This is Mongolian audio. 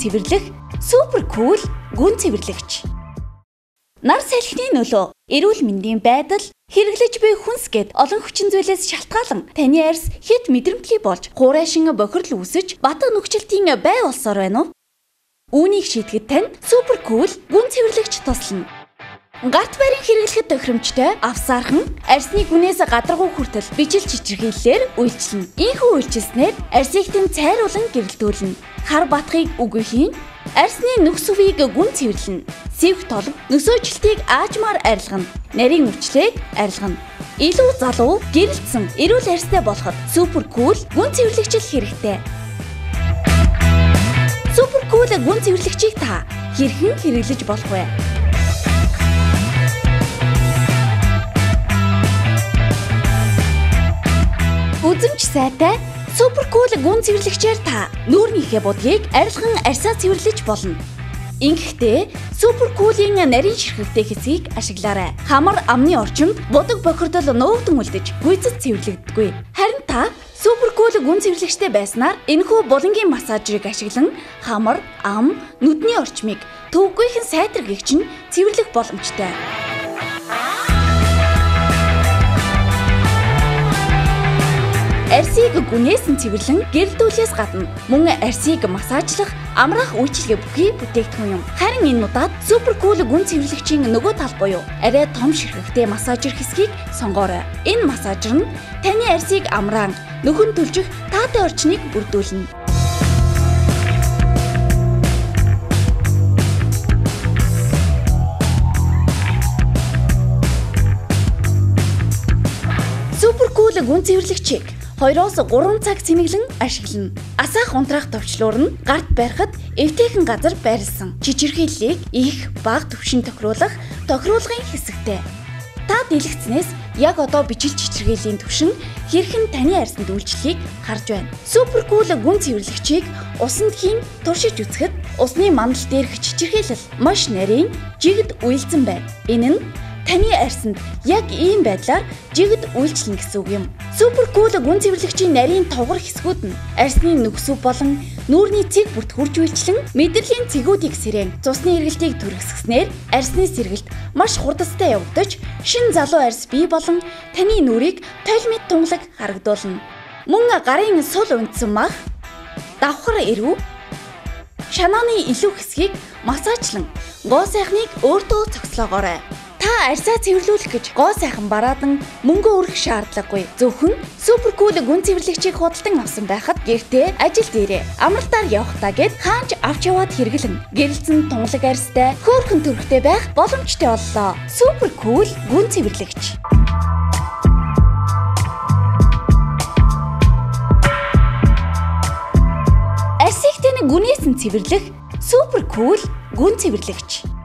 цэвэрлэх супер кул гүн цэвэрлэгч. Нар салхины нөлөө, эрүүл мэндийн байдал, хэрэглэж буй хүнс гэд олон хүчин зүйлээс шалтгаалan таны арьс хэд мэдрэмтгий болж хуурайшин бохирдол үүсэж батга нөхцөлтийн бай болсоор байна уу? Үүнийг шийдэхэд тань супер кул гүн цэвэрлэгч туслана. Гарт барин хэрэглэхэд тохиромжтой, авсаархан, арьсны гүнээс гадаргуу хүртэл бичил чичирхийллээр үйлчлэнэ. Ийхүү үйлчилснээр арьсыг тань цайруулан гэрэлтүүлнэ. Хар батхыг үгүй хийн, арьсны нөхс өвийг гүн цэвэрлэнэ. Сэвх толго нөсөөжилтийг аажмаар арилгана. Нарийн өвчлийг арилгана. Илүү залуу, гэрэлтсэн, эрүүл арьстай болоход супер кул гүн цэвэрлэгчил хэрэгтэй. Супер кул гүн цэвэрлэгчийг та хэрхэн хэрэглэж болох вэ? Үзэмж сайтай супер кул гүн цэвэрлэгчээр та нүүрнийхээ будгийг арилган арьсаа цэвэрлэж болно. Ингэхдээ супер кулын нарийн ширхэгтэй хэсгийг ашиглаарай. Хамар амны орчимд будаг бохирдол нуугдан үлдэж гүйцэд цэвэрлэгддэггүй. Харин та супер кул гүн цэвэрлэгчтэй байснаар энэхүү булангийн массажрыг ашиглан хамар, ам, нүдний орчмыг төвгүйхэн сайтрагч нь цэвэрлэх боломжтой. Арьсыг гүнээс нь цэвэрлэн гэрэлтүүлээс гадна мөн арьсыг массажлах амраах үйлчилгээ бүхий бүтээгдэхүүн юм. Харин энэ удаад супер кул гүн цэвэрлэгчийн нөгөө тал буюу арай том ширхэгтэй массажер хэсгийг сонгоорой. Энэ массажер нь таны арьсыг амраан, нөхөн түлжих таатай орчныг бүрдүүлнэ. Супер кул гүн цэвэрлэгчийг 2-3 цаг цэмэглэн ашиглана. Асаах унтраах товчлуур нь гарт барихад эвтэйхэн газар байрлсан. Чичирхийллийг их бага түвшин тохируулах тохируулгын хэсэгтэй. Та дэлгэцнээс яг одоо бичил чичирхийллийн түвшин хэрхэн таны арьсанд үйлчлэхийг харж байна. Супер кул гүн цэвэрлэгчийг усанд хийн туршиж үзэхэд усны мандал дээрх чичирхийлэл маш нарийн жигд үйлдсэн байна. Энэ нь таны арьсанд яг ийм байдлаар жигд үйлчлэнэ гэсэн үг юм. Супер кул гүн цэвэрлэгчийн нарийн товгор хэсгүүд нь арьсны нөхсөв болон нүүрний цэг бүрт хурж үйлчлэн мэдрэлийн цэгүүдийг сэрэн цусны эргэлтийг түргэсгснээр арьсны сэргэлт маш хурдастай явагдаж шин залуу арьс бий болон таны нүрийг толмит тунгалаг харагдуулна. Мөн гарын сул унтсан мах, давхар эрүү, шанааны илүү хэсгийг массажлан гоо сайхныг өөртөө цогцлоогоорой. Та арьсаа цэвэрлүүлэх гэж гоо сайхан бараадан мөнгө өргөх шаардлагагүй. Зөвхөн супер кул гүн цэвэрлэгчийг худалдан авсан байхад гэртээ ажил дээрээ амралтаар явахдаа гэд хаанч авч яваад хэрэглэн гэрэлцэн тунгалаг арьстай хөөрхөн төрхтэй байх боломжтой боллоо. Супер кул гүн цэвэрлэгч. Арьсыг тань гүнээс нь цэвэрлэх супер кул гүн цэвэрлэгч.